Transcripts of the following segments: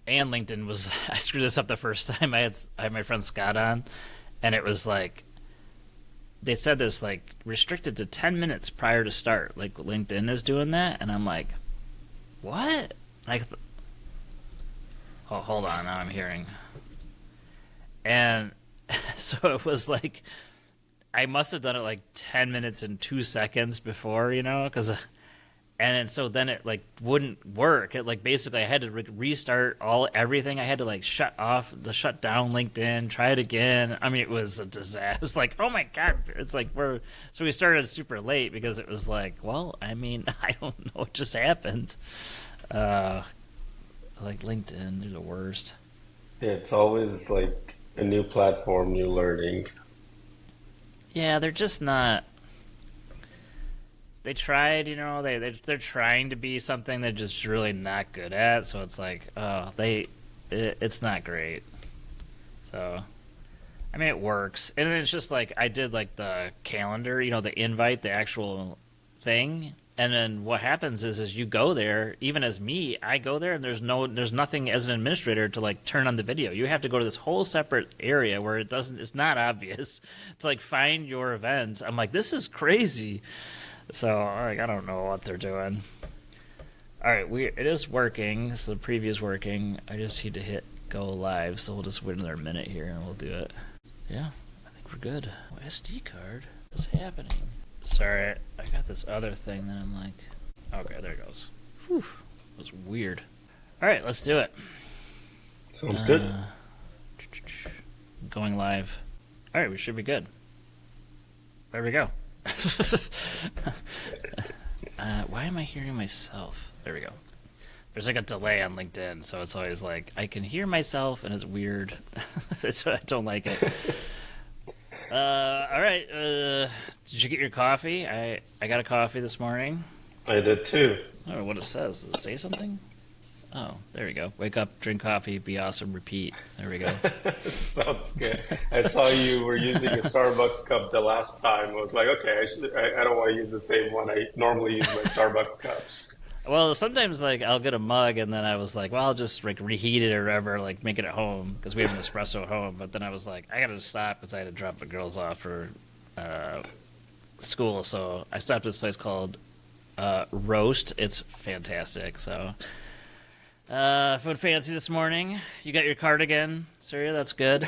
and LinkedIn was I screwed this up the first time. I had my friend Scott on, and it was like they said this like restricted to 10 minutes prior to start. Like LinkedIn is doing that, and I'm like, what? Like, oh, hold on, now I'm hearing, and so it was like I must have done it like 10 minutes and 2 seconds before, because and so then it like wouldn't work. It like basically I had to restart everything. I had to like shut down LinkedIn, try it again. I mean, it was a disaster. It was like, oh my god, it's like we started super late because it was like, well, I mean, I don't know what just happened. Like LinkedIn, they're the worst. Yeah, it's always like a new platform, new learning. Yeah, they're just not. They tried, they're trying to be something they're just really not good at. So it's like, it's not great. So I mean, it works, and it's just like I did like the calendar, the invite, the actual thing, and then what happens is you go there. Even as me, I go there, and there's nothing as an administrator to like turn on the video. You have to go to this whole separate area where it's not obvious to like find your events. I'm like, this is crazy. So like I don't know what they're doing. All right, it is working. So the preview's working. I just need to hit go live. So we'll just wait another minute here and we'll do it. Yeah, I think we're good. Oh, SD card? What's happening? Sorry, I got this other thing that I'm like, okay, there it goes. Whew, that was weird. All right, let's do it. Sounds good. Going live. All right, we should be good. There we go. Why am I hearing myself? There we go. There's like a delay on LinkedIn, so it's always like I can hear myself, and it's weird. So I don't like it. All right. Did you get your coffee? I got a coffee this morning. I did too. I don't know what it says. Does it say something? Oh, there we go. Wake up, drink coffee, be awesome, repeat. There we go. Sounds good. I saw you were using a Starbucks cup the last time. I was like, okay, I don't want to use the same one. I normally use my Starbucks cups. Well, sometimes like I'll get a mug, and then I was like, well, I'll just like reheat it or whatever, like make it at home because we have an espresso at home. But then I was like, I gotta stop because I had to drop the girls off for school. So I stopped at this place called Roast. It's fantastic. So food fancy this morning. You got your cardigan, Surya. That's good.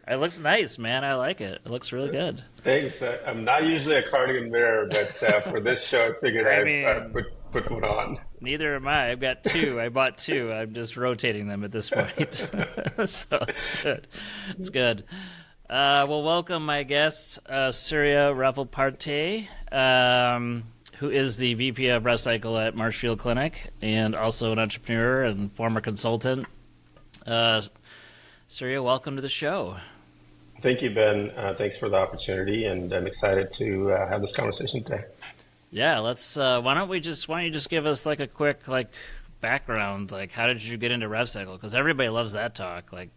It looks nice, man. I like it. It looks really good. Thanks. I'm not usually a cardigan wearer, but for this show, I figured I I'd mean, put one on. neither am I. I've got two. I bought two. I'm just rotating them at this point. So it's good. It's good. Well, welcome my guest, Surya Ravulaparthy, who is the VP of Rev Cycle at Marshfield Clinic and also an entrepreneur and former consultant. Surya, welcome to the show. Thank you, Ben. Thanks for the opportunity, and I'm excited to have this conversation today. Yeah, let's. Why don't you just give us like a quick like background, like how did you get into Rev Cycle? Because everybody loves that talk. Like,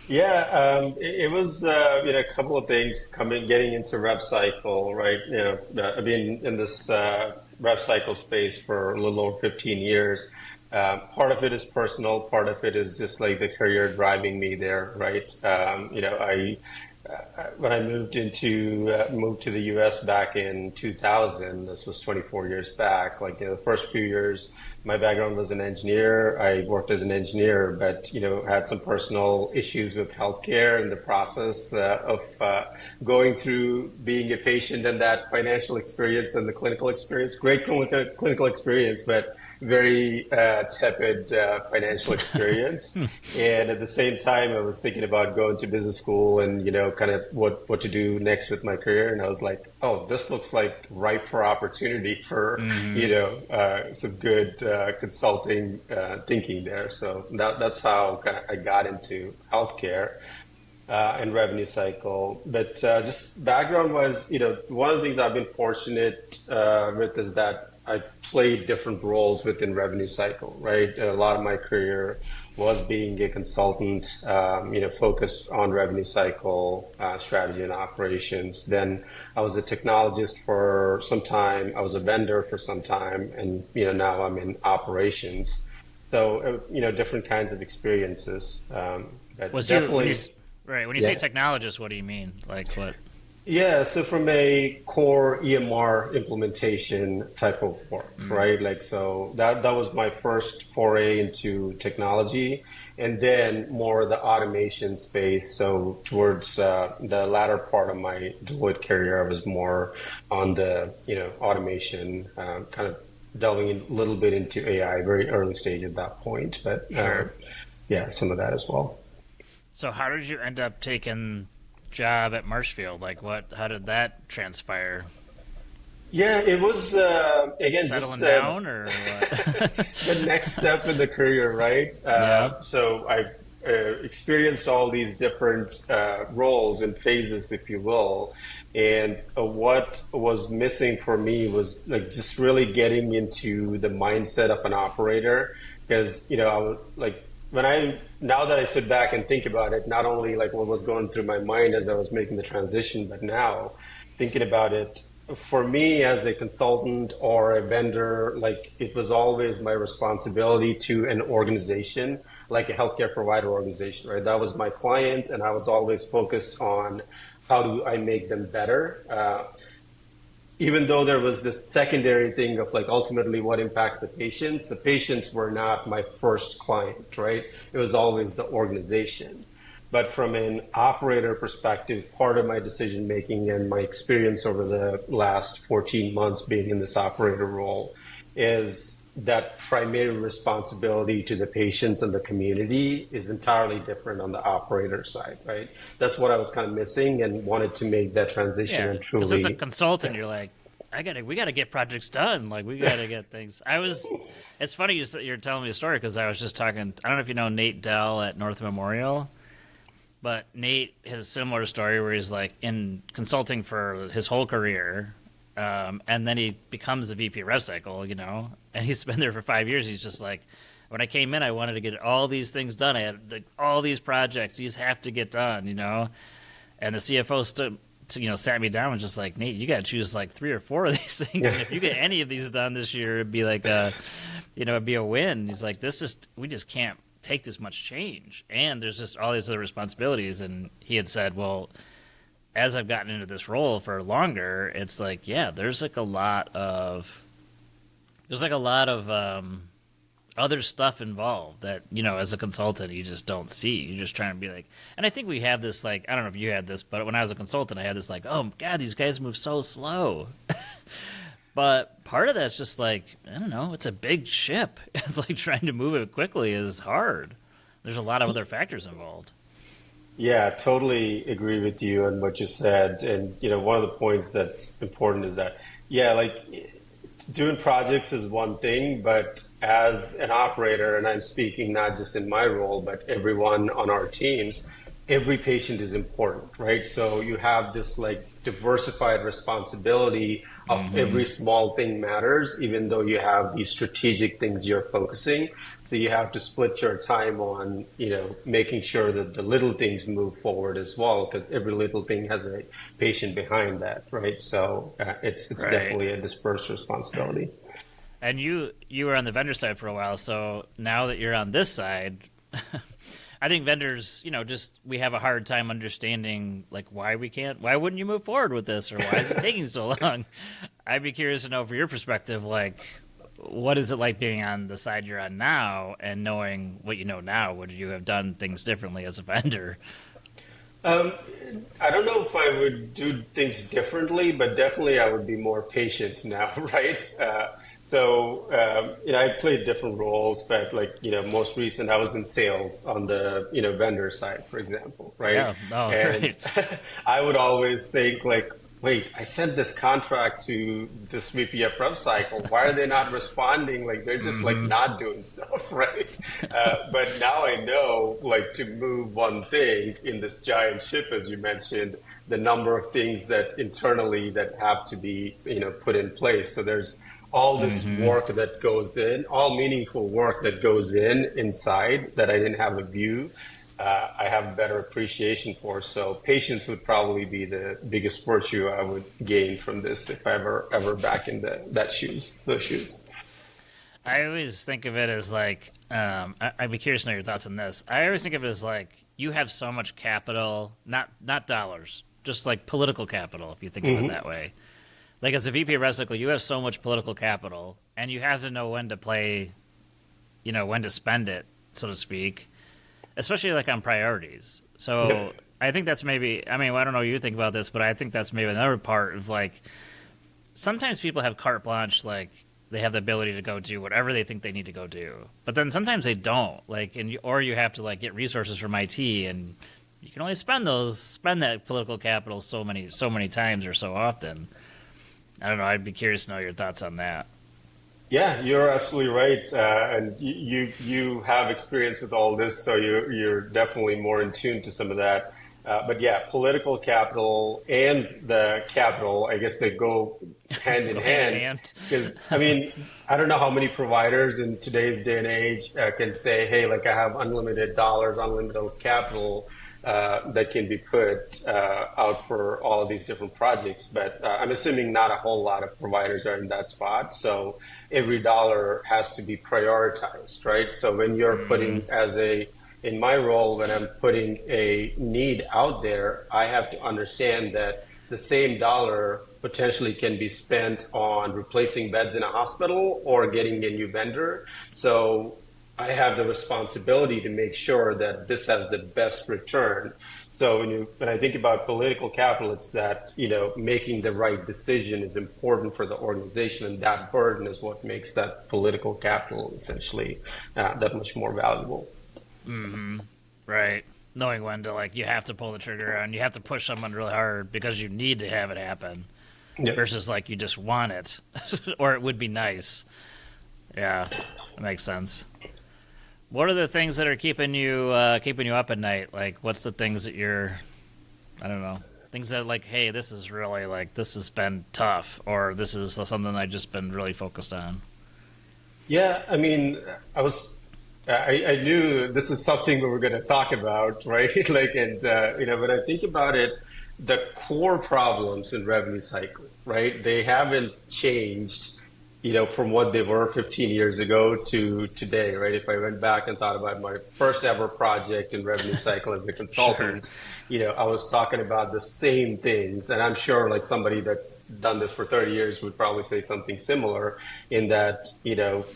Yeah, it was a couple of things getting into Rev Cycle, right? I've been in this Rev Cycle space for a little over 15 years. Part of it is personal, part of it is just like the career driving me there, right? I when I moved to the U.S. back in 2000, this was 24 years back. Like the first few years, my background was an engineer. I worked as an engineer, but had some personal issues with healthcare in the process of going through being a patient and that financial experience and the clinical experience. Great clinical experience, but very tepid financial experience. And at the same time, I was thinking about going to business school and kind of what to do next with my career. And I was like, oh, this looks like ripe for opportunity for some good consulting thinking there. So that's how kind of I got into healthcare and revenue cycle. But just background wise, one of the things I've been fortunate with is that I played different roles within revenue cycle, right? A lot of my career was being a consultant, focused on revenue cycle, strategy and operations. Then I was a technologist for some time. I was a vendor for some time, and now I'm in operations. So, different kinds of experiences. But Was you when you definitely, right when you say yeah. technologist, what do you mean? Like what? Yeah, so from a core EMR implementation type of work, Mm, right? Like, so that was my first foray into technology, and then more the automation space. So towards the latter part of my Deloitte career, I was more on the, automation, kind of delving a little bit into AI, very early stage at that point, but sure. yeah, some of that as well. So how did you end up taking job at Marshfield? Like what? How did that transpire? Yeah, it was again just Settling down or what? the next step in the career, right? Yeah. So I experienced all these different roles and phases, if you will, and what was missing for me was like just really getting into the mindset of an operator, because I was like when I now that I sit back and think about it, not only like what was going through my mind as I was making the transition, but now thinking about it for me as a consultant or a vendor, like it was always my responsibility to an organization, like a healthcare provider organization, right? That was my client, and I was always focused on how do I make them better. Even though there was this secondary thing of like ultimately what impacts the patients were not my first client, right? It was always the organization. But from an operator perspective, part of my decision making and my experience over the last 14 months being in this operator role is that primary responsibility to the patients and the community is entirely different on the operator side, right? That's what I was kind of missing and wanted to make that transition Yeah, and because as a truly, consultant, yeah. you're like, we gotta get projects done. Like we gotta get things. It's funny you're telling me a story because I was just talking. I don't know if you know Nate Dell at North Memorial, but Nate has a similar story where he's like in consulting for his whole career, and then he becomes a VP of Rev Cycle, and he's been there for 5 years. He's just like, when I came in, I wanted to get all these things done. I had like, all these projects. These have to get done. And the CFO sat me down and was just like, Nate, you got to choose like three or four of these things, and if you get any of these done this year, it'd be like it'd be a win. He's like, we just can't take this much change, and there's just all these other responsibilities. And he had said, well, as I've gotten into this role for longer, it's like, yeah, there's like a lot of other stuff involved that as a consultant you just don't see. You're just trying to be like, and I think we have this like, I don't know if you had this, but when I was a consultant I had this like, oh god, these guys move so slow. But part of that's just like, I don't know, it's a big ship. It's like trying to move it quickly is hard. There's a lot of other factors involved. Yeah, totally agree with you on what you said. And, one of the points that's important is that, yeah, like doing projects is one thing, but as an operator, and I'm speaking not just in my role, but everyone on our teams, every patient is important, right? So you have this like diversified responsibility of Mm-hmm. every small thing matters, even though you have these strategic things you're focusing. So you have to split your time on, making sure that the little things move forward as well, because every little thing has a patient behind that, right? So it's Right. definitely a dispersed responsibility. And you were on the vendor side for a while, so now that you're on this side, I think vendors, just we have a hard time understanding like why wouldn't you move forward with this, or why is it taking so long? I'd be curious to know from your perspective, like what is it like being on the side you're on now and knowing what you know now? Would you have done things differently as a vendor? Um, I don't know if I would do things differently, but definitely I would be more patient now, right? I played different roles, but like, most recent, I was in sales on the, vendor side, for example, right? Yeah. Oh, And right. I would always think like, wait, I sent this contract to this VPF rev cycle. Why are they not responding? Like they're just like Mm-hmm. not doing stuff, right? But now I know like to move one thing in this giant ship, as you mentioned, the number of things that internally that have to be, put in place. So there's all this Mm-hmm. work that goes in, all meaningful work that goes in inside that I didn't have a view. I have a better appreciation for. So patience would probably be the biggest virtue I would gain from this if I ever back in those shoes. I always think of it as like I'd be curious to know your thoughts on this. I always think of it as like you have so much capital, not dollars, just like political capital, if you think of it Hmm. that way. Like as a VP of Cycle, you have so much political capital, and you have to know when to play, when to spend it, so to speak, especially like on priorities. So Yep. I think that's maybe. I mean, I don't know what you think about this, but I think that's maybe another part of like sometimes people have carte blanche, like they have the ability to go do whatever they think they need to go do, but then sometimes they don't. Like, or you have to like get resources from IT, and you can only spend that political capital so many times or so often. I don't know. I'd be curious to know your thoughts on that. Yeah, you're absolutely right, and you have experience with all this, so you're definitely more in tune to some of that. But yeah, political capital and the capital, I guess they go hand in Go hand in hand. hand. Because I mean, I don't know how many providers in today's day and age can say, "Hey, like I have unlimited dollars, unlimited capital." That can be put out for all of these different projects. But I'm assuming not a whole lot of providers are in that spot. So every dollar has to be prioritized, right? So when you're Mm-hmm. putting in my role, when I'm putting a need out there, I have to understand that the same dollar potentially can be spent on replacing beds in a hospital or getting a new vendor. So I have the responsibility to make sure that this has the best return. So when I think about political capital, it's that making the right decision is important for the organization, and that burden is what makes that political capital essentially that much more valuable. Right. Knowing when to like, you have to pull the trigger and you have to push someone really hard because you need to have it happen, Yeah. versus like you just want it, or it would be nice. Yeah, that makes sense. What are the things that are keeping you up at night? Like, what's the things that I don't know, things that like, hey, this is really like this has been tough, or this is something I just been really focused on. Yeah, I mean, I knew this is something we were going to talk about, right? Like, and when I think about it, the core problems in revenue cycle, right? They haven't changed, from what they were 15 years ago to today, right? If I went back and thought about my first ever project in revenue cycle as a Sure. consultant, I was talking about the same things, and I'm sure like somebody that's done this for 30 years would probably say something similar in that,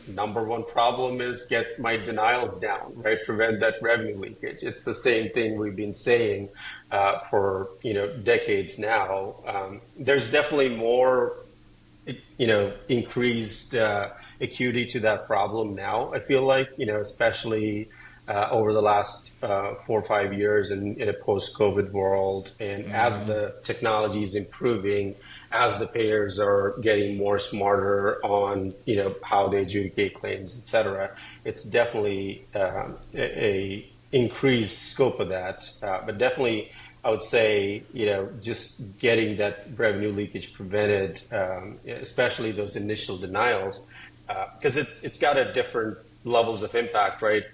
number one problem is get my denials down, right? Prevent that revenue leakage. It's the same thing we've been saying for, decades now. There's definitely more increased acuity to that problem now. I feel like, especially over the last 4 or 5 years in a post-COVID world, and as Mm-hmm. the technology is improving, as the payers are getting more smarter on, how they adjudicate claims, et cetera, it's definitely a increased scope of that. But definitely I would say, just getting that revenue leakage prevented, especially those initial denials, because it's got a different levels of impact, right?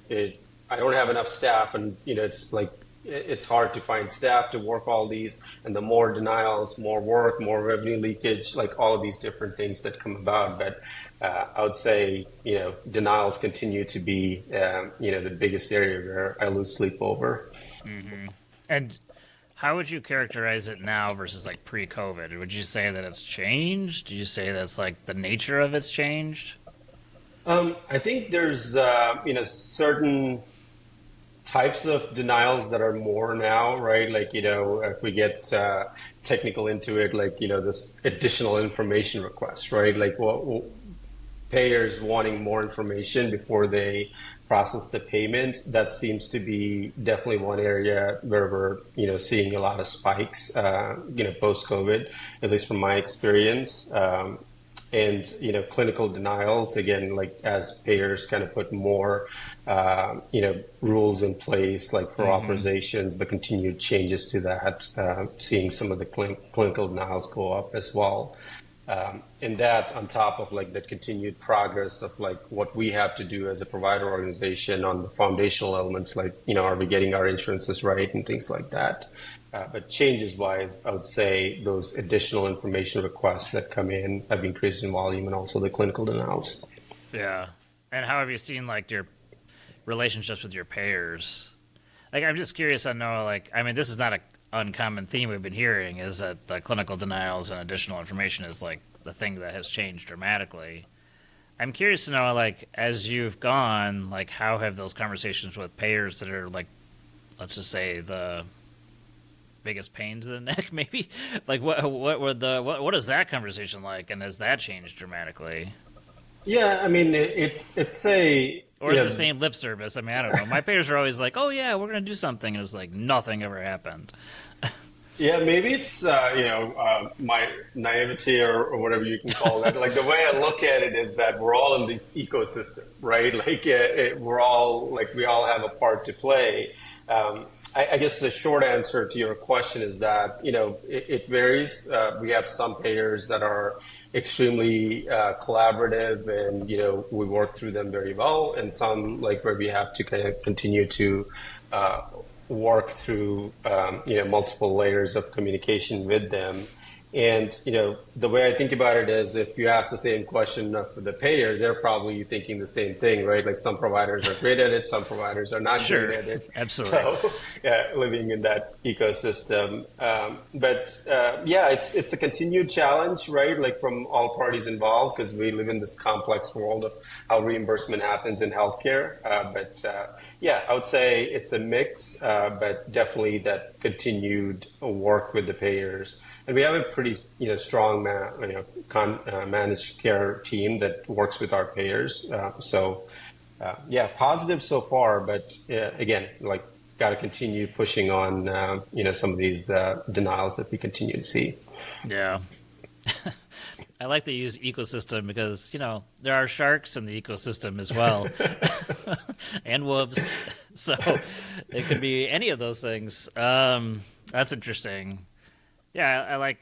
I don't have enough staff, and it's like it's hard to find staff to work all these, and the more denials, more work, more revenue leakage, like all of these different things that come about. But I would say, denials continue to be, the biggest area where I lose sleep over. Mm-hmm. And how would you characterize it now versus like pre-COVID? Would you say that it's changed? Do you say that's like the nature of it's changed? I think there's, certain types of denials that are more now, right? Like, if we get technical into it, like, this additional information request, right? Like, what payers wanting more information before they process the payment. That seems to be definitely one area where we're, seeing a lot of spikes, post COVID, at least from my experience. And clinical denials again, like as payers kind of put more rules in place, like for Mm-hmm. authorizations, the continued changes to that, seeing some of the clinical denials go up as well. And that on top of like the continued progress of like what we have to do as a provider organization on the foundational elements, like, are we getting our insurances right and things like that. But changes wise, I would say those additional information requests that come in have increased in volume, and also the clinical denials. Yeah. And how have you seen like your relationships with your payers. Like, I'm just curious to know, like, I mean, this is not a uncommon theme we've been hearing, is that the clinical denials and additional information is like the thing that has changed dramatically. I'm curious to know, like, as you've gone, like, how have those conversations with payers that are like, let's just say the biggest pains in the neck, maybe, like, what is that conversation like, and has that changed dramatically? Yeah, I mean, it's a Or is it the same lip service? I mean, I don't know. My payers are always like, "Oh yeah, we're gonna do something," and it's like nothing ever happened. yeah, maybe it's my naivety or whatever you can call that. Like the way I look at it is that we're all in this ecosystem, right? Like we're all like we all have a part to play. I guess the short answer to your question is that it varies. We have some payers that are extremely collaborative, and we work through them very well, and some like where we have to kind of continue to work through multiple layers of communication with them. And the way I think about it is, if you ask the same question of the payer, they're probably thinking the same thing, right? Like some providers are great at it, some providers are not Sure, great at it. absolutely. So, yeah, living in that ecosystem. But yeah, it's a continued challenge, right? Like from all parties involved, because we live in this complex world of how reimbursement happens in healthcare. But yeah, I would say it's a mix, but definitely that continued work with the payers. And we have a pretty, strong, managed care team that works with our payers. Yeah, positive so far, but again, like, got to continue pushing on, some of these denials that we continue to see. Yeah. I like to use ecosystem because, there are sharks in the ecosystem as well, and wolves. So it could be any of those things. That's interesting. Yeah,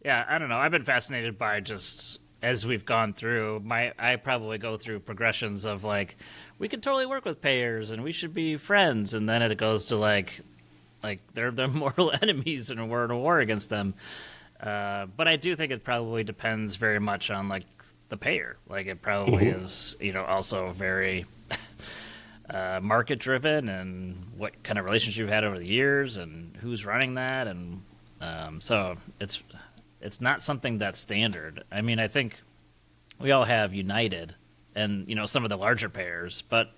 I don't know. I've been fascinated by just as we've gone through. I probably go through progressions of like, we can totally work with payers and we should be friends, and then it goes to like they're mortal enemies and we're in a war against them. But I do think it probably depends very much on like the payer. Like it probably is, also very market driven, and what kind of relationship you've had over the years, and who's running that, and so it's not something that's standard. I mean, I think we all have United and some of the larger payers, but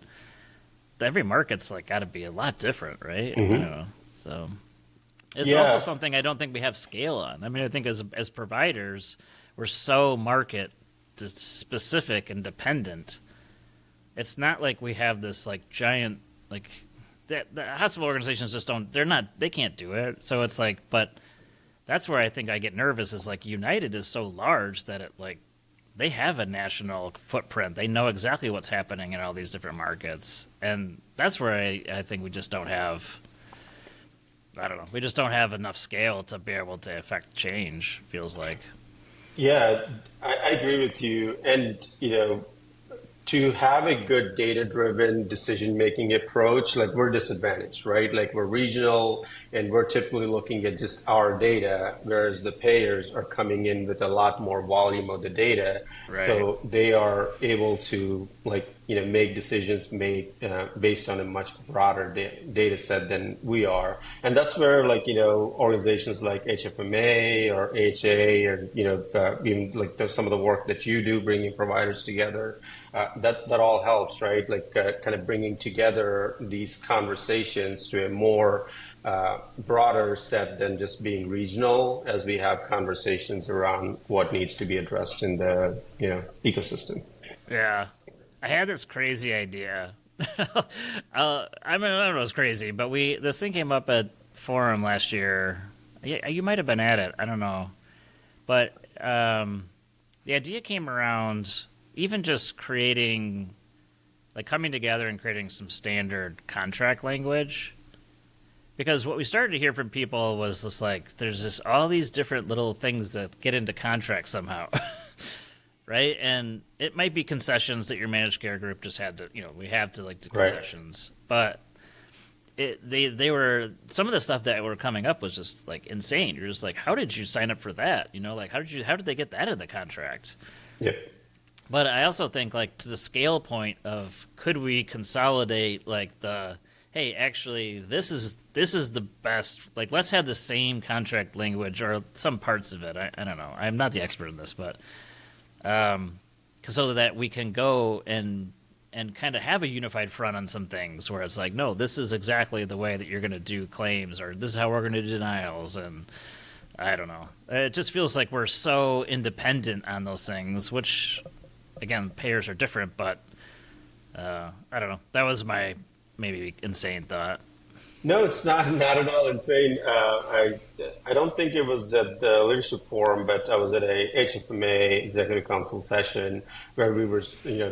every market's like got to be a lot different, right? So it's also something I don't think we have scale on. I mean, I think as providers, we're so market specific and dependent. It's not like we have this like giant like the hospital organizations just don't. They can't do it. So it's like, but that's where I think I get nervous. Is like United is so large that it like they have a national footprint. They know exactly what's happening in all these different markets, and that's where I think we just don't have. I don't know. We just don't have enough scale to be able to affect change. Feels like. Yeah, I agree with you. And, to have a good data-driven decision-making approach, like we're disadvantaged, right? Like we're regional and we're typically looking at just our data, whereas the payers are coming in with a lot more volume of the data. Right. So they are able to make decisions based on a much broader data set than we are. And that's where organizations like HFMA or AHA or, even like some of the work that you do, bringing providers together, that all helps, right? Like kind of bringing together these conversations to a more broader set than just being regional, as we have conversations around what needs to be addressed in the ecosystem. Yeah, I had this crazy idea. I mean, I don't know, it's crazy, but this thing came up at Forum last year. You might have been at it. I don't know, but the idea came around. Even just creating, like coming together and creating some standard contract language. Because what we started to hear from people was this like, there's all these different little things that get into contracts somehow. Right? And it might be concessions that your managed care group just had to, we have to do concessions. Right. But they were, some of the stuff that were coming up was just like insane. You're just like, how did you sign up for that? Like, how did they get that in the contract? Yeah. But I also think like to the scale point of could we consolidate like the hey actually this is the best like let's have the same contract language or some parts of it. I don't know. I'm not the expert in this, but so that we can go and kind of have a unified front on some things where it's like no this is exactly the way that you're going to do claims or this is how we're going to do denials and I don't know. It just feels like we're so independent on those things, which again, payers are different, but I don't know. That was my maybe insane thought. No, it's not at all insane. I don't think it was at the leadership forum, but I was at a HFMA executive council session where we were,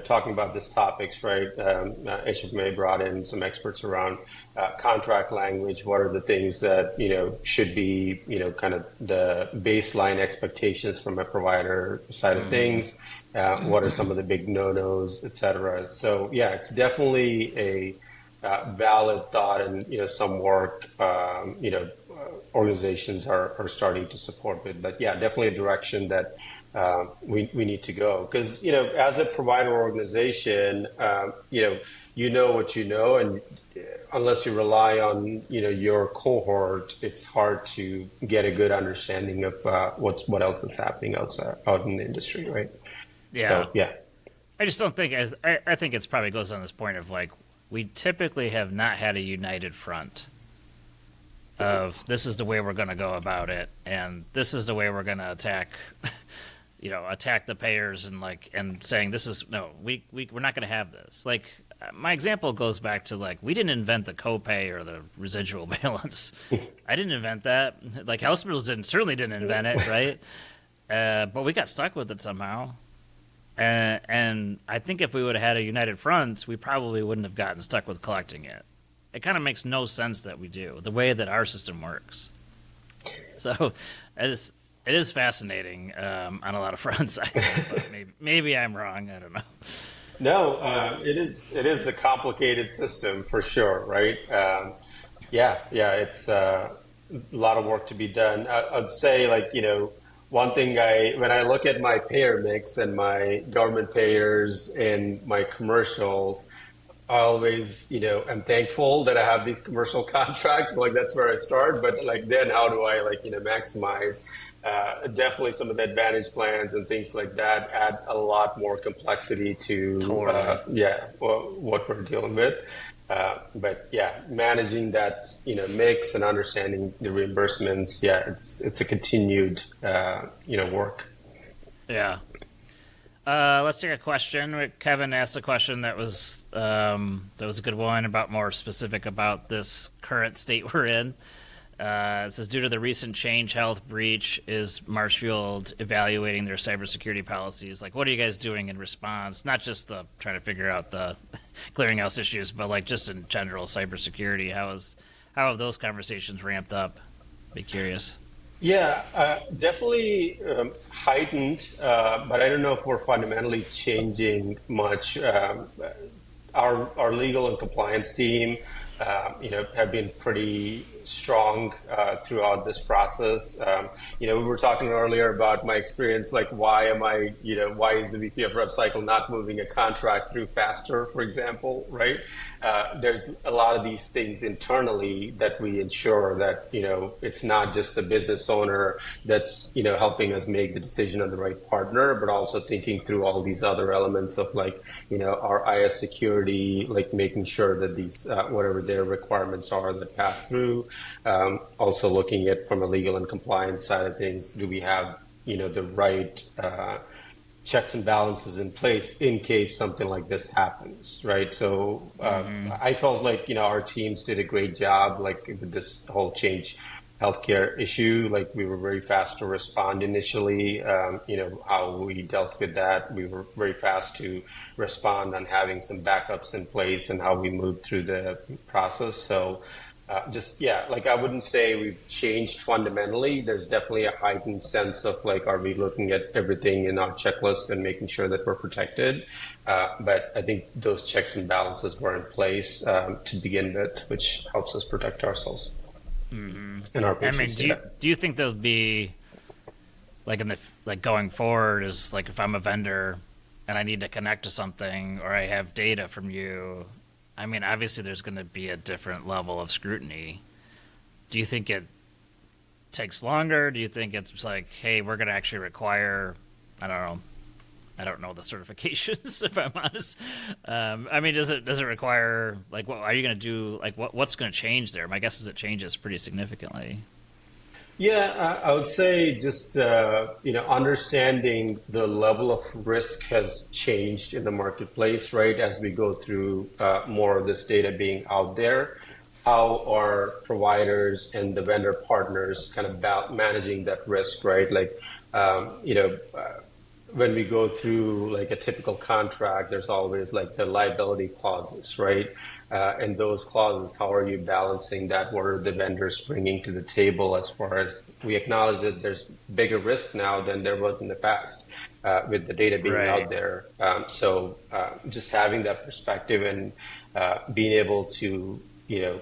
talking about these topics. Right, HFMA brought in some experts around contract language. What are the things that should be, kind of the baseline expectations from a provider side of things. What are some of the big no-nos, et cetera. So yeah, it's definitely a valid thought, and some work organizations are starting to support it. But yeah, definitely a direction that we need to go, because as a provider organization, you know what you know, and unless you rely on your cohort, it's hard to get a good understanding of what else is happening out in the industry, right? Yeah. So yeah. I just don't think I think it's probably goes on this point of like we typically have not had a united front of this is the way we're going to go about it and this is the way we're going to attack attack the payers and saying this is no we're not going to have this. Like my example goes back to like we didn't invent the copay or the residual balance. I didn't invent that. Like hospitals certainly didn't invent it, right? But we got stuck with it somehow. And I think if we would have had a united front, we probably wouldn't have gotten stuck with collecting it. It kind of makes no sense that we do, the way that our system works. So it is fascinating on a lot of fronts, I think. But maybe I'm wrong. I don't know. No, it is a complicated system for sure, right? Yeah, it's a lot of work to be done. I'd say one thing when I look at my payer mix and my government payers and my commercials, I always, am thankful that I have these commercial contracts. Like that's where I start. But then how do I maximize? Definitely some of the advantage plans and things like that add a lot more complexity to what we're dealing with. But yeah, managing that mix and understanding the reimbursements, it's a continued work. Yeah. Let's take a question. Kevin asked a question that was a good one about more specific about this current state we're in. It says, due to the recent Change Health breach, is Marshfield evaluating their cybersecurity policies? Like, what are you guys doing in response? Not just trying to figure out the clearinghouse issues, but just in general cybersecurity. How have those conversations ramped up? Be curious. Yeah, definitely heightened, but I don't know if we're fundamentally changing much. Our legal and compliance team, have been pretty strong throughout this process. We were talking earlier about my experience, like why is the VP of RevCycle not moving a contract through faster, for example, right? There's a lot of these things internally that we ensure that, it's not just the business owner that's, helping us make the decision on the right partner, but also thinking through all these other elements of our IS security, making sure that these, whatever their requirements are that pass through. Also looking at from a legal and compliance side of things, do we have the right checks and balances in place in case something like this happens, right? So I felt like our teams did a great job, with this whole Change Healthcare issue. We were very fast to respond initially. How we dealt with that, we were very fast to respond on having some backups in place and how we moved through the process. So I wouldn't say we've changed fundamentally. There's definitely a heightened sense of are we looking at everything in our checklist and making sure that we're protected? But I think those checks and balances were in place to begin with, which helps us protect ourselves and our patients. Do you think there'll be going forward is if I'm a vendor and I need to connect to something or I have data from you, I mean, obviously there's going to be a different level of scrutiny. Do you think it takes longer? Do you think it's like, hey, we're going to actually require, I don't know, I don't know the certifications if I'm honest. I mean, does it require like what are you going to do? Like what's going to change there? My guess is it changes pretty significantly. Yeah, I would say just understanding the level of risk has changed in the marketplace, right? As we go through more of this data being out there, how are providers and the vendor partners kind of about managing that risk, right? Like, um, you know, uh, when we go through like a typical contract, there's always like the liability clauses, right? And those clauses, how are you balancing that? What are the vendors bringing to the table as far as we acknowledge that there's bigger risk now than there was in the past with the data being Right. out there. So just having that perspective and being able to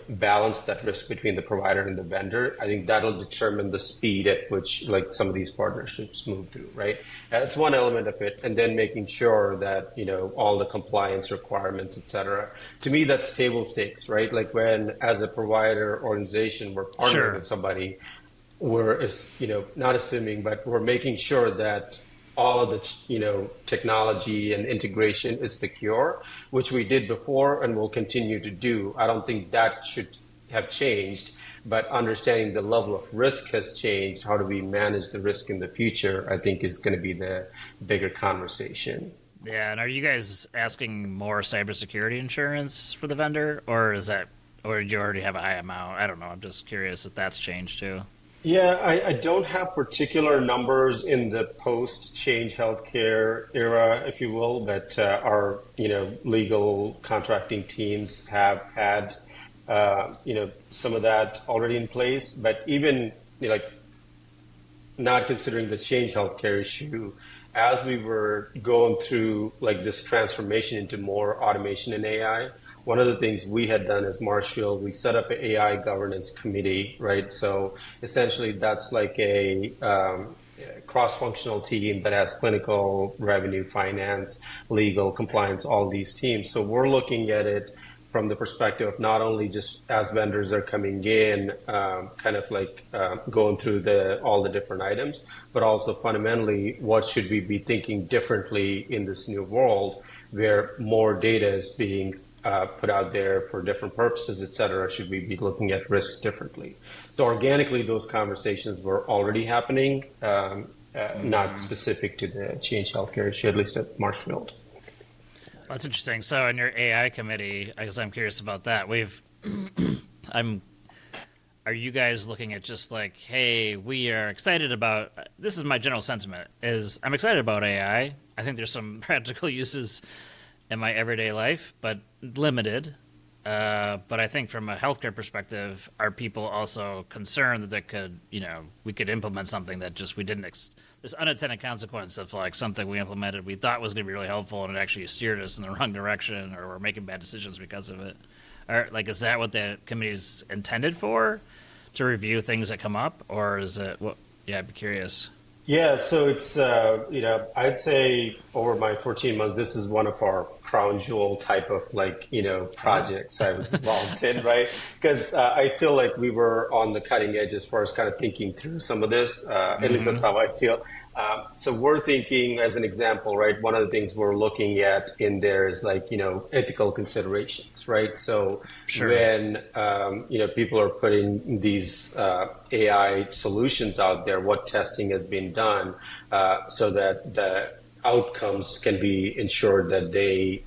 balance that risk between the provider and the vendor, I think that'll determine the speed at which like some of these partnerships move through, right? That's one element of it. And then making sure that, all the compliance requirements, et cetera. To me, that's table stakes, right? Like when, as a provider organization, we're partnering Sure. with somebody, we're not assuming, but we're making sure that all of the technology and integration is secure, which we did before and will continue to do. I don't think that should have changed, but understanding the level of risk has changed. How do we manage the risk in the future? I think is going to be the bigger conversation. Yeah, and are you guys asking more cybersecurity insurance for the vendor, or is that, or do you already have a high amount? I don't know. I'm just curious if that's changed too. Yeah, I don't have particular numbers in the post-change healthcare era, if you will, but our legal contracting teams have had some of that already in place. But even like not considering the change healthcare issue, as we were going through like this transformation into more automation and AI, one of the things we had done as Marshfield, we set up an AI governance committee, right? So essentially, that's like a cross-functional team that has clinical, revenue, finance, legal, compliance, all these teams. So we're looking at it from the perspective of not only just as vendors are coming in, kind of like going through all the different items, but also fundamentally, what should we be thinking differently in this new world where more data is being put out there for different purposes, et cetera? Should we be looking at risk differently? So organically, those conversations were already happening, not specific to the Change Healthcare issue, at least at Marshfield. That's interesting. So, in your AI committee, I guess I'm curious about that. I'm. Are you guys looking at just like, hey, we are excited about? This is my general sentiment. Is I'm excited about AI. I think there's some practical uses in my everyday life, but limited. But I think from a healthcare perspective, are people also concerned that we could implement something that just we didn't this unintended consequence of like something we implemented we thought was going to be really helpful and it actually steered us in the wrong direction or we're making bad decisions because of it. Or like, is that what the committee's intended for? To review things that come up, or is it what? Yeah, I'd be curious. Yeah, so it's I'd say over my 14 months, this is one of our crown jewel type of like projects I was involved in, right? Because I feel like we were on the cutting edge as far as kind of thinking through some of this. At least that's how I feel. So we're thinking, as an example, right? One of the things we're looking at in there is like ethical considerations, right? So Sure. when people are putting these AI solutions out there, what testing has been done so that the outcomes can be ensured that they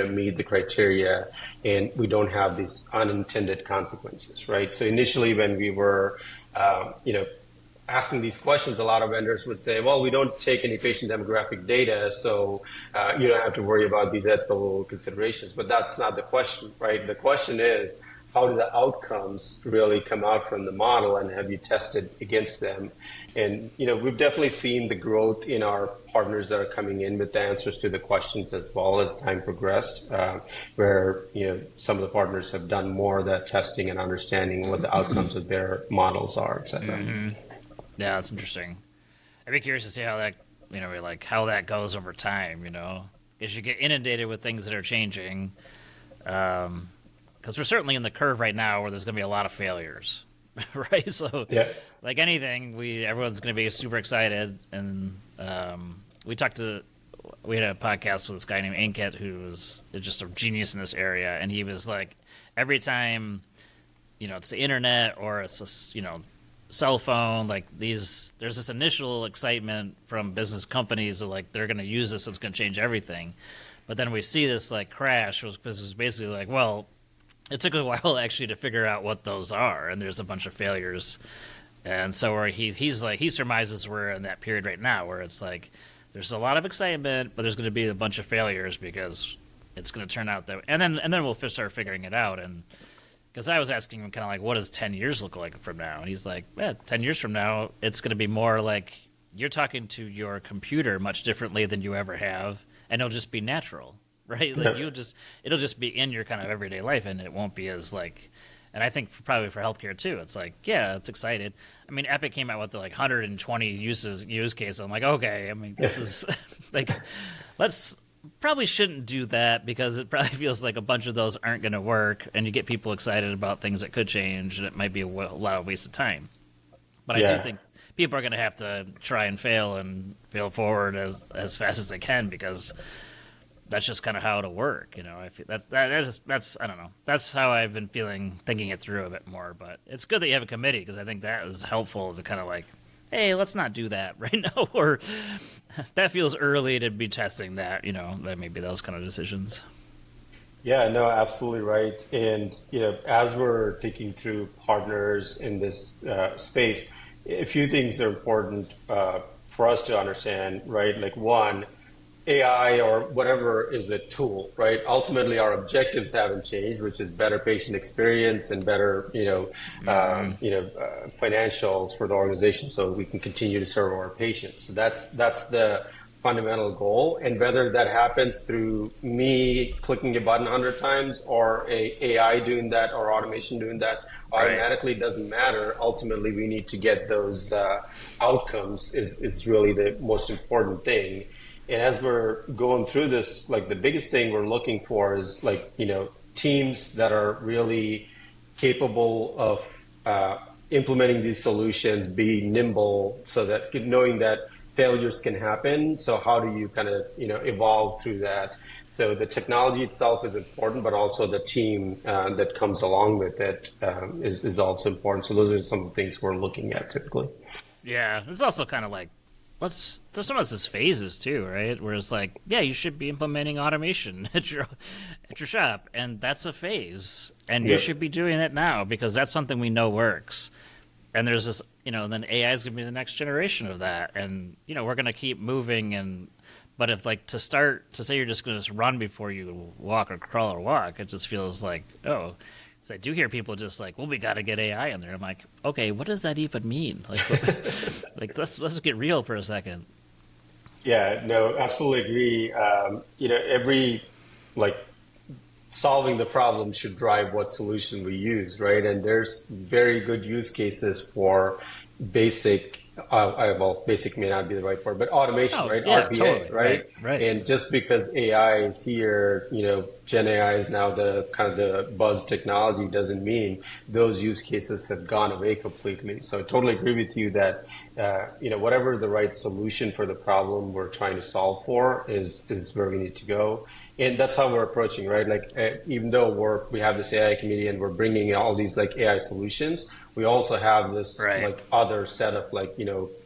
meet the criteria and we don't have these unintended consequences, right? So initially when we were asking these questions, a lot of vendors would say, well, we don't take any patient demographic data, so you don't have to worry about these ethical considerations. But that's not the question, right? The question is, how do the outcomes really come out from the model, and have you tested against them? And we've definitely seen the growth in our partners that are coming in with the answers to the questions as well as time progressed, where some of the partners have done more of that testing and understanding what the outcomes of their models are, et cetera. Yeah, that's interesting. I'd be curious to see how like how that goes over time, because you get inundated with things that are changing. Because we're certainly in the curve right now where there's going to be a lot of failures, right? So, Yeah. like anything, everyone's going to be super excited, and we talked to we had a podcast with this guy named Ankit who was just a genius in this area, and he was like, every time it's the internet or it's a cell phone, like there's this initial excitement from business companies that like they're going to use this, it's going to change everything, but then we see this like crash was basically like, well, it took a while actually to figure out what those are, and there's a bunch of failures. And so where he's like, he surmises we're in that period right now where it's like there's a lot of excitement, but there's going to be a bunch of failures because it's going to turn out that, and then we'll start figuring it out. And because I was asking him kind of like, what does 10 years look like from now? And he's like, 10 years from now, it's going to be more like you're talking to your computer much differently than you ever have, and it'll just be natural, right? Like it'll just be in your kind of everyday life, and it won't be as like. And I think probably for healthcare too, it's like, yeah, it's excited. I mean, Epic came out with the like 120 use cases. I'm like, okay, I mean, this is like, let's probably shouldn't do that because it probably feels like a bunch of those aren't going to work, and you get people excited about things that could change, and it might be a lot of waste of time. But I do think people are going to have to try and fail forward as fast as they can because that's just kind of how it'll work, I feel that's I don't know. That's how I've been thinking it through a bit more. But it's good that you have a committee because I think that is helpful to kind of like, hey, let's not do that right now, or that feels early to be testing that. That maybe those kind of decisions. Yeah, no, absolutely right. And as we're thinking through partners in this space, a few things are important for us to understand, right? Like one, AI or whatever is a tool, right? Ultimately, our objectives haven't changed, which is better patient experience and better, financials for the organization, so we can continue to serve our patients. So that's the fundamental goal. And whether that happens through me clicking a button 100 times or a AI doing that or automation doing that automatically doesn't matter. Ultimately, we need to get those outcomes is really the most important thing. And as we're going through this, like the biggest thing we're looking for is like, teams that are really capable of implementing these solutions, be nimble so that knowing that failures can happen. So how do you kind of, evolve through that? So the technology itself is important, but also the team that comes along with it is also important. So those are some of the things we're looking at typically. Yeah, it's also kind of like, there's some of this phases too, right? Where it's like, yeah, you should be implementing automation at your shop, and that's a phase, and you should be doing it now because that's something we know works. And there's this, then AI is going to be the next generation of that, and we're going to keep moving. But if like to say you're just going to run before you walk or crawl or walk, it just feels like, oh. So I do hear people just like, well, we got to get AI in there. I'm like, okay, what does that even mean? Like, let's get real for a second. Yeah, no, absolutely agree. Every like solving the problem should drive what solution we use, right? And there's very good use cases for basic. Basic may not be the right word, but automation, right? Yeah, RPA, totally. Right? And just because AI is here, Gen AI is now the kind of the buzz technology doesn't mean those use cases have gone away completely. So I totally agree with you that, whatever the right solution for the problem we're trying to solve for is where we need to go. And that's how we're approaching, right? Like, even though we have this AI committee and we're bringing all these like AI solutions, we also have this like other set of like,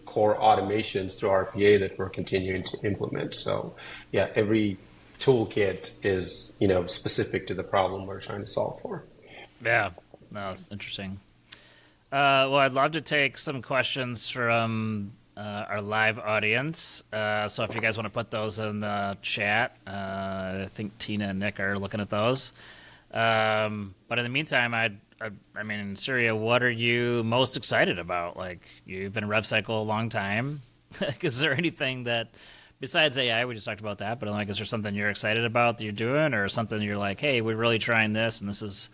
core automations through RPA that we're continuing to implement. So yeah, every toolkit is, specific to the problem we're trying to solve for. Yeah, no, it's interesting. Well, I'd love to take some questions from our live audience. So if you guys want to put those in the chat, I think Tina and Nick are looking at those. But in the meantime, I mean, Surya, what are you most excited about? Like, you've been in RevCycle a long time. Is there anything that, besides AI, we just talked about that, but like, is there something you're excited about that you're doing, or something you're like, hey, we're really trying this, and this is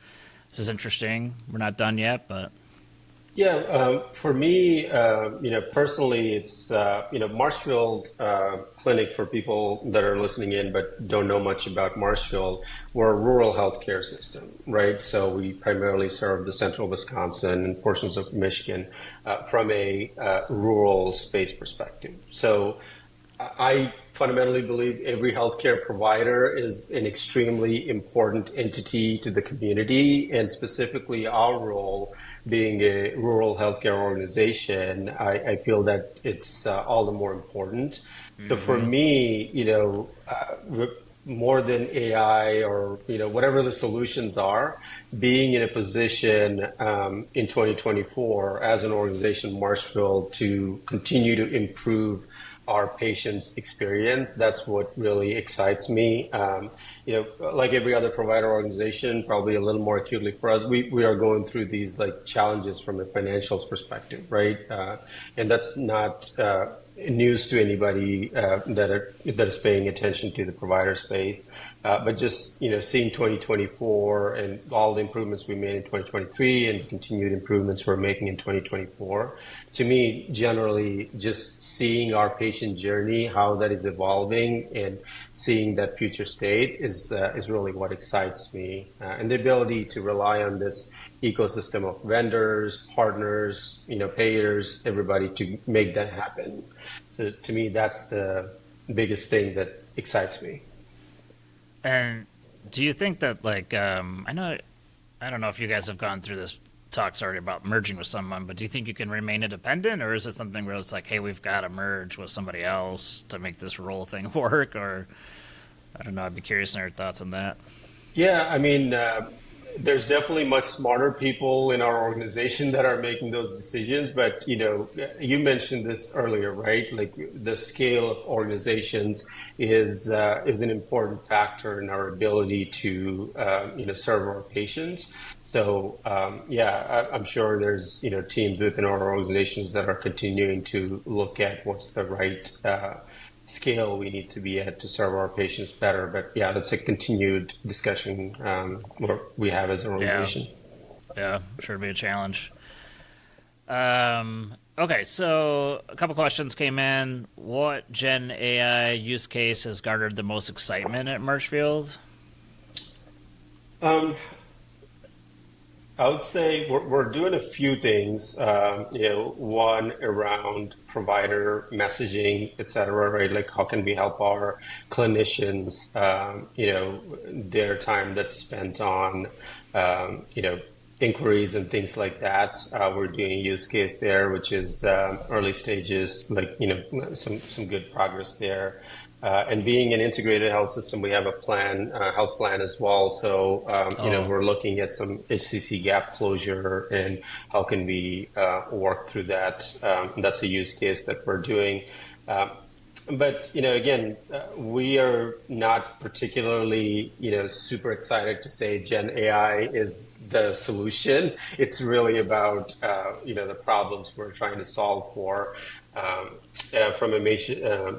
interesting. We're not done yet, but Yeah, for me, personally, it's Marshfield Clinic for people that are listening in but don't know much about Marshfield. We're a rural healthcare system, right? So we primarily serve the central Wisconsin and portions of Michigan from a rural space perspective. So I fundamentally believe every healthcare provider is an extremely important entity to the community, and specifically our role being a rural healthcare organization, I feel that it's all the more important. So for Hmm. me, more than AI or whatever the solutions are, being in a position in 2024 as an organization, Marshfield, to continue to improve our patients' experience. That's what really excites me. Like every other provider organization, probably a little more acutely for us, we are going through these like challenges from a financials perspective, right? And that's not news to anybody that is paying attention to the provider space. But just seeing 2024 and all the improvements we made in 2023 and continued improvements we're making in 2024, to me, generally, just seeing our patient journey, how that is evolving, and seeing that future state is really what excites me, and the ability to rely on this ecosystem of vendors, partners, payers, everybody to make that happen. So to me, that's the biggest thing that excites me. And do you think that I don't know if you guys have gone through this talks already about merging with someone, but do you think you can remain independent, or is it something where it's like, hey, we've got to merge with somebody else to make this role thing work? Or I don't know. I'd be curious in your thoughts on that. Yeah, I mean, there's definitely much smarter people in our organization that are making those decisions. But you mentioned this earlier, right? Like the scale of organizations is an important factor in our ability to serve our patients. So yeah, I'm sure there's teams within our organizations that are continuing to look at what's the right scale we need to be at to serve our patients better. But yeah, that's a continued discussion we have as an Yeah, organization. yeah, sure, be a challenge. Okay, so a couple questions came in. What Gen AI use case has garnered the most excitement at Marshfield? Um, I would say we're doing a few things, one around provider messaging, et cetera, right? Like how can we help our clinicians, their time that's spent on, inquiries and things like that. We're doing a use case there, which is early stages, like, some good progress there. And being an integrated health system, we have a plan, health plan as well. So, Oh, we're looking at some HCC gap closure and how can we work through that. That's a use case that we're doing. Um, but again, we are not particularly super excited to say Gen AI is the solution. It's really about the problems we're trying to solve for from a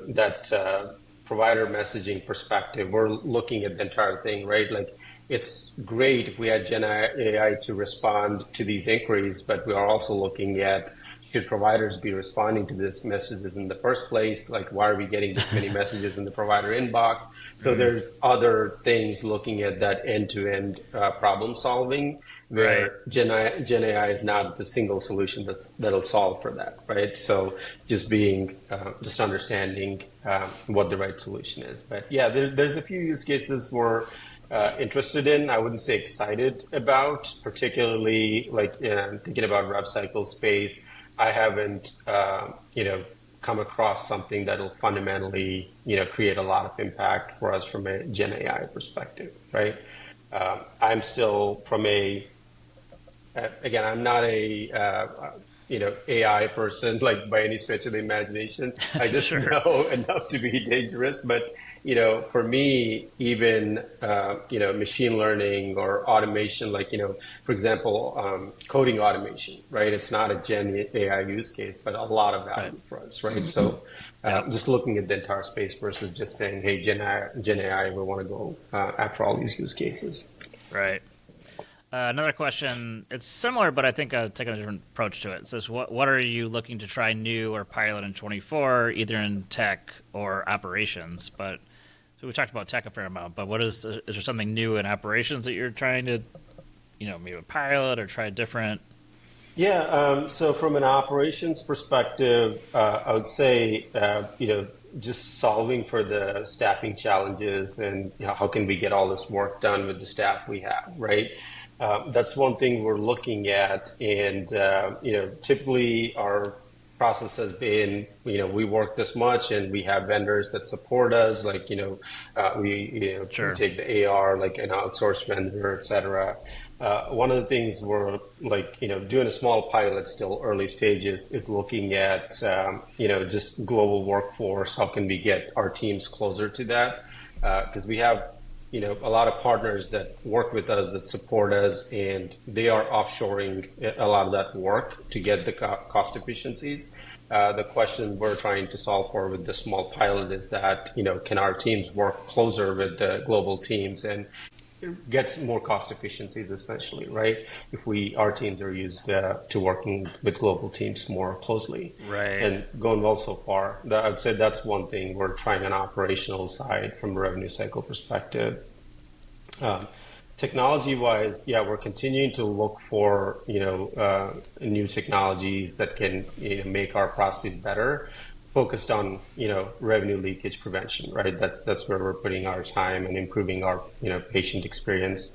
that provider messaging perspective. We're looking at the entire thing, right? Like it's great if we had Gen AI to respond to these inquiries, but we are also looking at should providers be responding to these messages in the first place? Like, why are we getting this many messages in the provider inbox? So mm, there's other things looking at that end-to-end problem solving right. where Gen AI is not the single solution that'll solve for that, right? So just understanding what the right solution is. But yeah, there's a few use cases we're interested in. I wouldn't say excited about, particularly like thinking about rev cycle space. I haven't, come across something that'll fundamentally, create a lot of impact for us from a Gen AI perspective, right? I'm still again, I'm not a, AI person, like by any stretch of the imagination. I just Sure. know enough to be dangerous. But, for me, even, machine learning or automation, like, for example, coding automation, right? It's not a Gen AI use case, but a lot of Right. value for us, right? So, Yeah. just looking at the entire space versus just saying, hey, Gen AI, we want to go after all these use cases. Right. Another question. It's similar, but I think I'll take a different approach to it. It says, what are you looking to try new or pilot in 24, either in tech or operations? But so we talked about tech a fair amount, but is there something new in operations that you're trying to, maybe a pilot or try different? Yeah, so from an operations perspective, I would say, just solving for the staffing challenges and how can we get all this work done with the staff we have, right? That's one thing we're looking at, and typically our process has been, we work this much, and we have vendors that support us, like we Sure. take the AR, like an outsourced vendor, et cetera. One of the things we're like, doing a small pilot, still early stages, is looking at, just global workforce. How can we get our teams closer to that? Because we have, a lot of partners that work with us, that support us, and they are offshoring a lot of that work to get the cost efficiencies. The question we're trying to solve for with the small pilot is that, can our teams work closer with the global teams and get more cost efficiencies, essentially, right? If our teams are used to working with global teams more closely, Right. and going well so far. I'd say that's one thing we're trying on operational side from a revenue cycle perspective. Um, Technology wise, yeah, we're continuing to look for new technologies that can make our processes better, focused on revenue leakage prevention, right? That's where we're putting our time and improving our patient experience.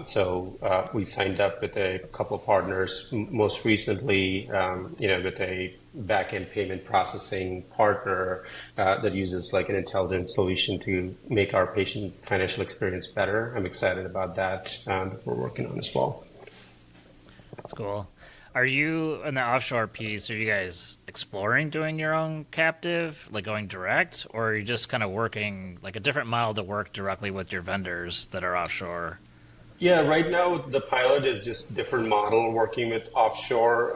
So we signed up with a couple of partners, most recently, with a back-end payment processing partner that uses like an intelligent solution to make our patient financial experience better. I'm excited about that we're working on as well. That's cool. Are you in the offshore piece? Are you guys exploring doing your own captive, like going direct, or are you just kind of working like a different model to work directly with your vendors that are offshore? Yeah, right now the pilot is just different model working with offshore.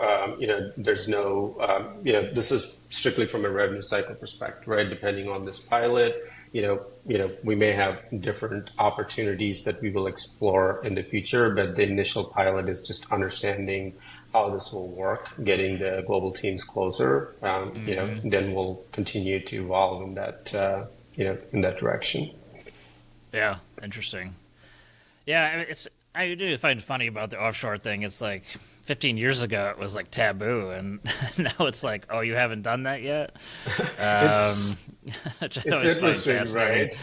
There's no, this is strictly from a revenue cycle perspective, right? Depending on this pilot, we may have different opportunities that we will explore in the future, but the initial pilot is just understanding how this will work, getting the global teams closer. Then we'll continue to evolve in in that direction. Yeah, interesting. Yeah, I mean, I do find funny about the offshore thing. It's like 15 years ago it was like taboo, and now it's like, oh, you haven't done that yet, um, It's which I It's always find interesting, fascinating.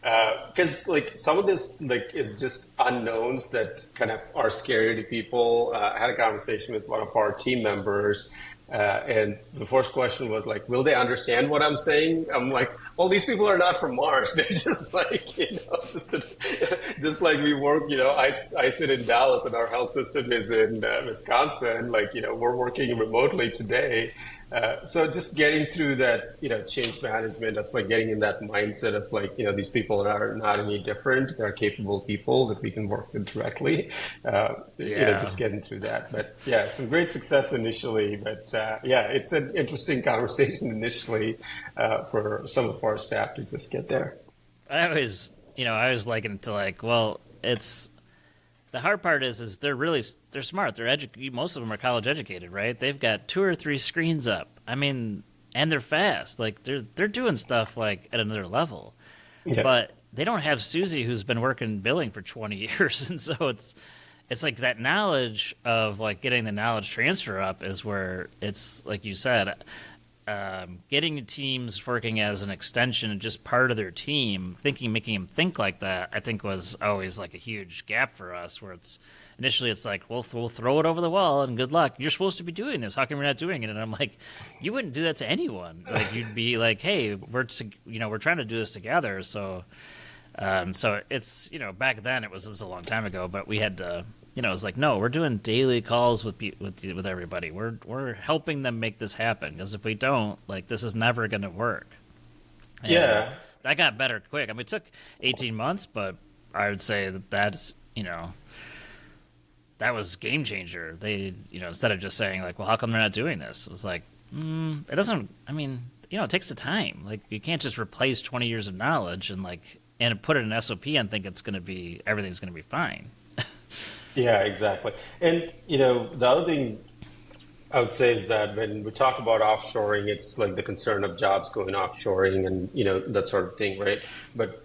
right? Because like some of this like is just unknowns that kind of are scary to people. I had a conversation with one of our team members, and the first question was like, "Will they understand what I'm saying?" I'm like, "Well, these people are not from Mars. They're just like just like we work. I sit in Dallas, and our health system is in Wisconsin. Like we're working remotely today." So just getting through that, change management of like getting in that mindset of like, these people are not any different. They're capable people that we can work with directly. Yeah, Just getting through that. But yeah, some great success initially. But yeah, it's an interesting conversation initially for some of our staff to just get there. I always liken it to like, well, it's the hard part is they're smart. Most of them are college educated, right? They've got two or three screens up. I mean, and they're fast. Like they're doing stuff like at another level. Yeah. But they don't have Susie who's been working billing for 20 years, and so it's like that knowledge of like getting the knowledge transfer up is where it's like you said, getting teams working as an extension and just part of their team, making them think like that, I think was always like a huge gap for us. Where it's like, well, we'll throw it over the wall and good luck. You're supposed to be doing this. How come you're not doing it? And I'm like, you wouldn't do that to anyone. Like you'd be like, hey, we're trying to do this together. So it's back then this is a long time ago, but we had to. It's like, no, we're doing daily calls with everybody. We're helping them make this happen, because if we don't, like, this is never going to work. And Yeah. that got better quick. I mean, it took 18 months, but I would say that's that was game changer. They instead of just saying like, well, how come they're not doing this? It was like, it doesn't. I mean, it takes the time. Like, you can't just replace 20 years of knowledge and put it in SOP and think everything's going to be fine. Yeah, exactly. And the other thing I would say is that when we talk about offshoring, it's like the concern of jobs going offshoring and that sort of thing, right? But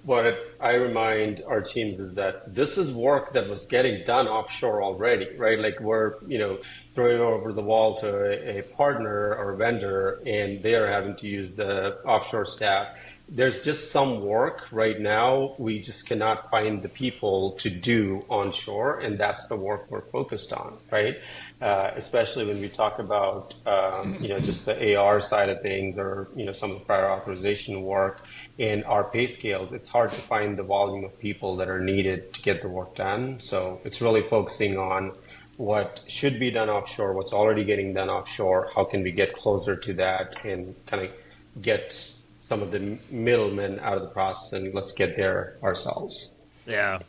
I remind our teams is that this is work that was getting done offshore already, right? Like we're throwing over the wall to a partner or a vendor, and they are having to use the offshore staff. There's just some work right now we just cannot find the people to do onshore, and that's the work we're focused on, right? Especially when we talk about just the AR side of things, or some of the prior authorization work in our pay scales. It's hard to find the volume of people that are needed to get the work done. So it's really focusing on what should be done offshore, what's already getting done offshore, how can we get closer to that and kind of get some of the middlemen out of the process, and let's get there ourselves. Yeah.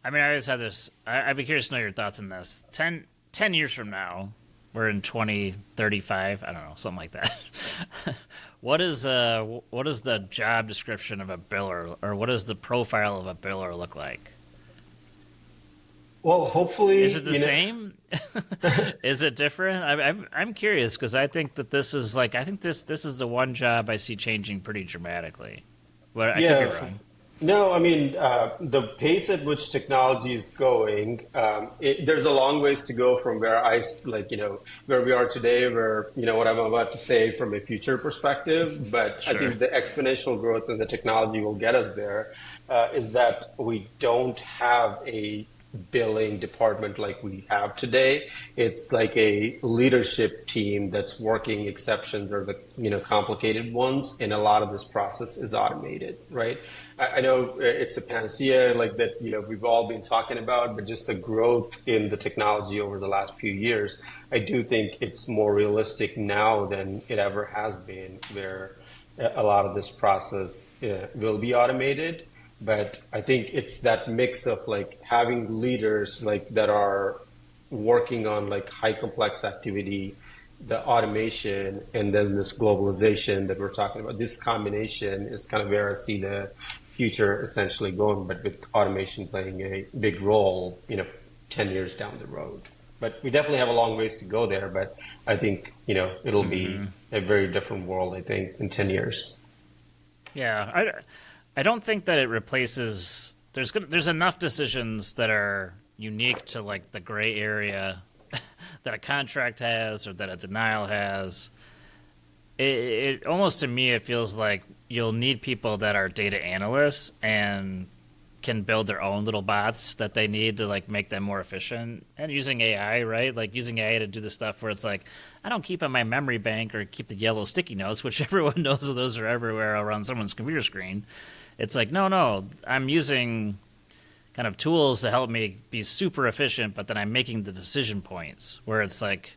I mean, I always had this. I'd be curious to know your thoughts on this. 10 years from now, we're in 2035. I don't know, something like that. What is the job description of a biller, or what does the profile of a biller look like? Well, hopefully, Is it the same? Is it different? I'm curious because I think that this is like I think this is the one job I see changing pretty dramatically. But I could be yeah. wrong. No, I mean, the pace at which technology is going, there's a long ways to go from where where we are today, where, what I'm about to say from a future perspective. But I Sure. think the exponential growth in the technology will get us there, is that we don't have a billing department like we have today. It's like a leadership team that's working exceptions or the complicated ones, and a lot of this process is automated, right? I know it's a panacea like that we've all been talking about, but just the growth in the technology over the last few years, I do think it's more realistic now than it ever has been, where a lot of this process will be automated. But I think it's that mix of like having leaders like that are working on like high complex activity, the automation, and then this globalization that we're talking about. This combination is kind of where I see the future essentially going, but with automation playing a big role, 10 years down the road. But we definitely have a long ways to go there. But I think, it'll be a very different world, I think, in 10 years. Yeah, I don't think that it replaces. There's enough decisions that are unique to like the gray area that a contract has or that a denial has. It almost to me it feels like you'll need people that are data analysts and can build their own little bots that they need to like make them more efficient, and using AI, right? Like using AI to do the stuff where it's like I don't keep on my memory bank or keep the yellow sticky notes, which everyone knows those are everywhere around someone's computer screen. It's like no, I'm using kind of tools to help me be super efficient, but then I'm making the decision points where it's like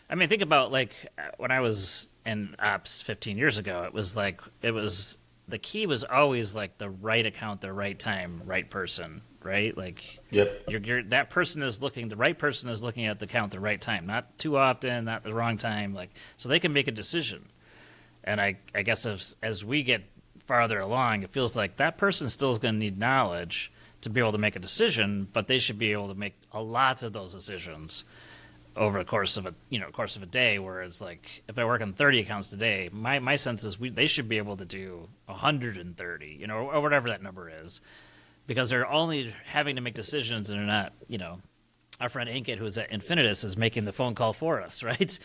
I mean, think about like when I was in ops 15 years ago. It was the key was always like the right account, the right time, right person, right? Like Yep. that person is looking. The right person is looking at the account the right time, not too often, not the wrong time. Like so they can make a decision. And I guess as we get farther along, it feels like that person still is going to need knowledge to be able to make a decision, but they should be able to make a lots of those decisions over the course of a day, where it's like if I work on 30 accounts today, my sense is they should be able to do 130, or whatever that number is, because they're only having to make decisions and they're not, our friend Inkit, who's at Infinitus, is making the phone call for us, right,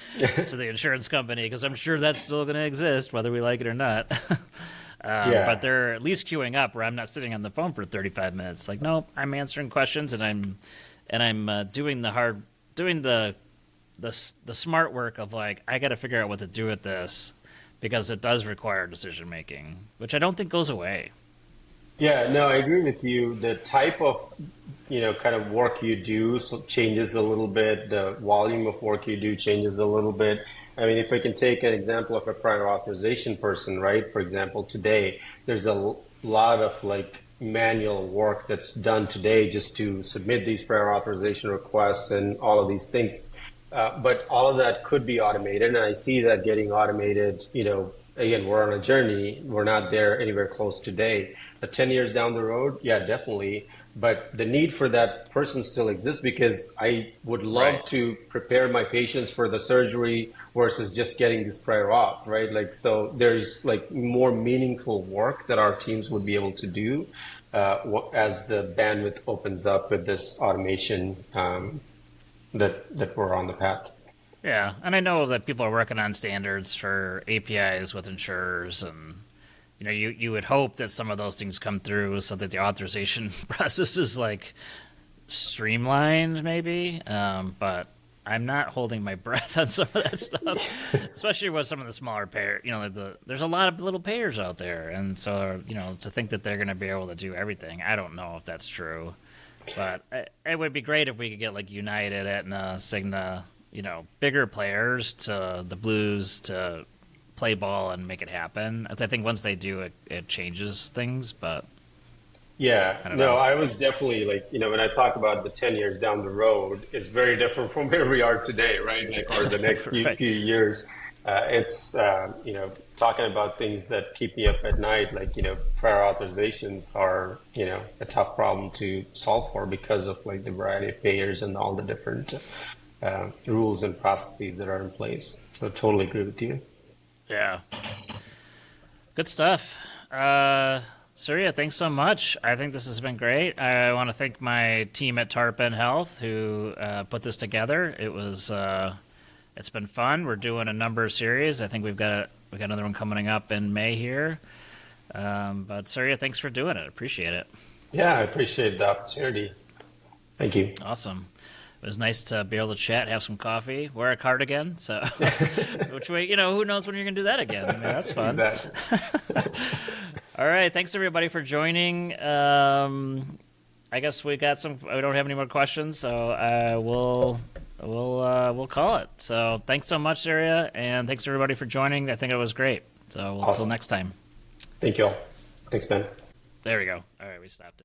to the insurance company, because I'm sure that's still going to exist whether we like it or not. Yeah. But they're at least queuing up where I'm not sitting on the phone for 35 minutes. Like, no, I'm answering questions and I'm doing the smart work of like I got to figure out what to do with this because it does require decision making, which I don't think goes away. Yeah, no, I agree with you. The type of, kind of work you do changes a little bit. The volume of work you do changes a little bit. I mean, if I can take an example of a prior authorization person, right? For example, today, there's a lot of like manual work that's done today just to submit these prior authorization requests and all of these things. But all of that could be automated, and I see that getting automated, again, we're on a journey. We're not there anywhere close today. 10 years down the road, yeah, definitely. But the need for that person still exists because I would love Right. to prepare my patients for the surgery versus just getting this prior auth, right? Like, so there's like more meaningful work that our teams would be able to do as the bandwidth opens up with this automation that we're on the path. Yeah, and I know that people are working on standards for APIs with insurers, and you would hope that some of those things come through so that the authorization process is like streamlined, maybe. But I'm not holding my breath on some of that stuff, especially with some of the smaller payers. There's a lot of little payers out there, and so to think that they're going to be able to do everything, I don't know if that's true. But it would be great if we could get like United, Aetna, Cigna, bigger players to the Blues to play ball and make it happen. As I think once they do, it changes things. But Yeah, I don't no, know. I was definitely like, when I talk about the 10 years down the road, it's very different from where we are today, right? Like, or the next few, Right. few years. It's, talking about things that keep me up at night, like, prior authorizations are, a tough problem to solve for because of like the variety of payers and all the different rules and processes that are in place. So totally agree with you. Yeah. Good stuff. Surya, thanks so much. I think this has been great. I want to thank my team at Tarpon Health who put this together. It's been fun. We're doing a number of series. I think we got another one coming up in May here. But Surya, thanks for doing it. Appreciate it. Yeah, I appreciate the opportunity. Thank you. Awesome. It was nice to be able to chat, have some coffee, wear a cardigan. So, which way, who knows when you're gonna do that again? I mean, that's fun. Exactly. All right, thanks everybody for joining. I guess we got some. We don't have any more questions, so we'll call it. So, thanks so much, Surya, and thanks everybody for joining. I think it was great. So, until Awesome. next time. Thank you all. Thanks, Ben. There we go. All right, we stopped it.